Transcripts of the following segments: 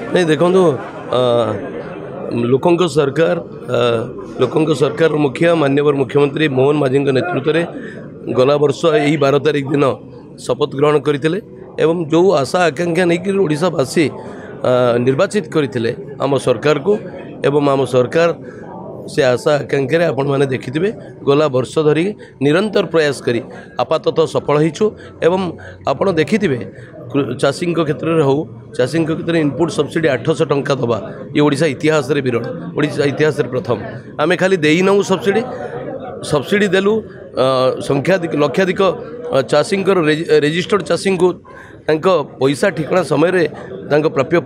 नहीं देखो लोकों सरकार मुखिया माननीय मुख्यमंत्री मोहन माझी नेतृत्व में गला वर्ष यही 12 तारिख दिन शपथ ग्रहण करते एवं जो आशा आकांक्षा नहीं ओडिशावासी निर्वाचित करते आम सरकार को एवं आम सरकार से आशा आकांक्षा आपण मैंने देखिथे गला वर्ष धरी निरंतर प्रयास करी आपाततः सफल होइछु एवं आपण देखिथे चाषी क्षेत्र में हो चाषी क्षेत्र में इनपुट सब्सिडी 800 टंका दबा ये ओडिशा इतिहास रे विरल ओडिशा इतिहास रे प्रथम आमे खाली देई नौ सब्सिडी देलु संख्याधिक लक्षाधिक चाषी रेजिस्टर्ड चाषी को पैसा ठिकना समय प्राप्य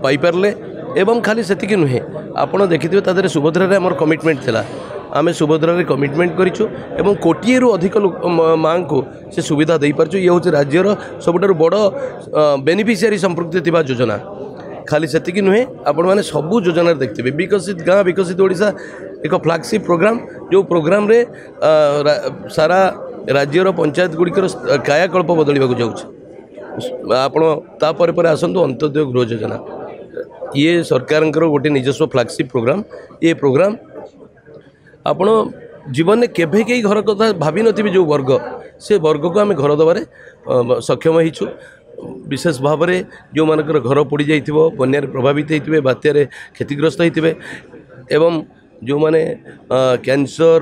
पाई पारले एवं खाली सेतिक नुहे आपण देखिथे तादरे सुभद्रा रे हमर कमिटमेंट थिला आमे सुभद्रा रे कमिटमेंट करिछु एवं कोटिए रु अधिक मां को से सुविधा दे पारछु ये होचे राज्यर सबुठारु बड़ बेनिफिशियरी संपृक्त थिबा योजना खाली सेतिक नुहे आपण माने सबु योजना देखिथे विकसित गाँ विकसित ओडिशा एक फ्लैगशिप प्रोग्राम जो प्रोग्राम रे सारा राज्यर पंचायत गुड़िकर कायाकल्प बदलवाक जाऊँ आपण तापर पर आसतु अंत्योदय गृह योजना ये सरकार गोटे निजस्व फ्लैगशिप प्रोग्राम ये प्रोग्राम आपण जीवन में केभे कई घर कथा भावी नथिबे जो वर्ग से वर्ग को आम घर दबारे सक्षम होइछु विशेष भाव में जो मानकर घर पोड़ी जाइथिबो बन्या प्रभावित होइथिबे बात्यारे क्षतिग्रस्त होइथिबे एवं जो माने कैंसर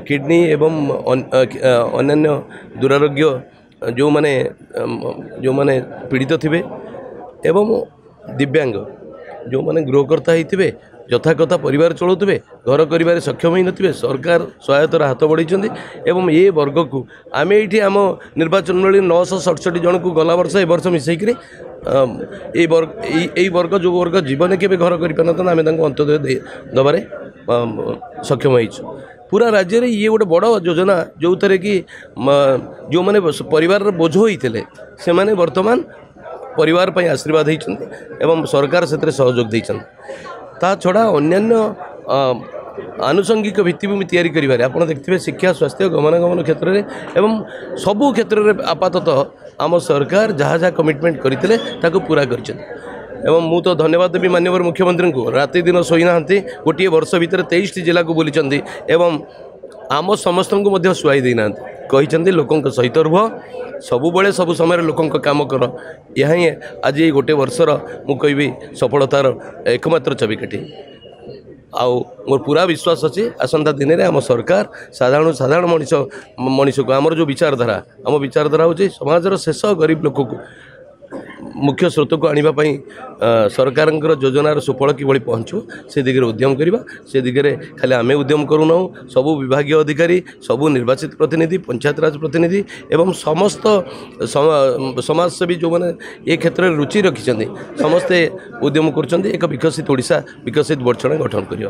किडनी एवं अन्य दुरारोग्य जो माने पीड़ित थिबे एवं दिव्यांग जो माने गृहकर्ता होइथिबे यथाकथा परिवार चलाउथिबे घर करिबारे सक्षम ही नथिबे सरकार सहायतार हाथ बढ़ाई एवं ये वर्ग को आम ये आम निर्वाचन बेले 967 जन को गला वर्ष ए वर्ष मिसेक वर्ग जो वर्ग जीवन के घर कर आम अंत्योदय दबारे सक्षम होइछु पूरा राज्य रे ये गोटे बड़ योजना जो थे कि जो मैंने परिवार बोझ होते से माने वर्तमान परिवार पर आशीर्वाद होती एवं सरकार से सहयोग देती ता छड़ा अन्यान्य आनुषंगिक भित्तिभूमि तैयारी करिबारे आपण देखिथे शिक्षा स्वास्थ्य गमनागमन क्षेत्र में एवं सबू क्षेत्र में आपाततः आम सरकार जहाँ जहाँ कमिटमेंट करते ताको पूरा कर एवं मु तो धन्यवाद देवी माननीय मुख्यमंत्री को राति दिन शोई ना गोटे वर्ष भितर 23 जिला को बुली एवं आम समस्त को शुआई देना कहते लोकों सहित रुह सबुबले सब समय लोकों काम कर यह ही आज ये गोटे वर्षर मु कहि सफलतार एकमात्र चाबिकाठी आउ मोर पूरा विश्वास अच्छे आसंता दिन में आम सरकार साधारण मनीष को आमर जो विचारधारा आम विचारधारा हूँ समाजर शेष गरीब लोक को मुख्य स्रोत को आने सरकार योजनार सुफल कि पहुँचू से दिगरे उद्यम करवा से दिगरे खाली आमे उद्यम करूना सबू विभागीय अधिकारी सबू निर्वाचित प्रतिनिधि पंचायत राज प्रतिनिधि एवं समस्त समाजसेवी जो मैंने ये क्षेत्र में रुचि रखिंट समस्ते उद्यम कर एक विकसित ओडिशा विकसित बर्षण गठन करने।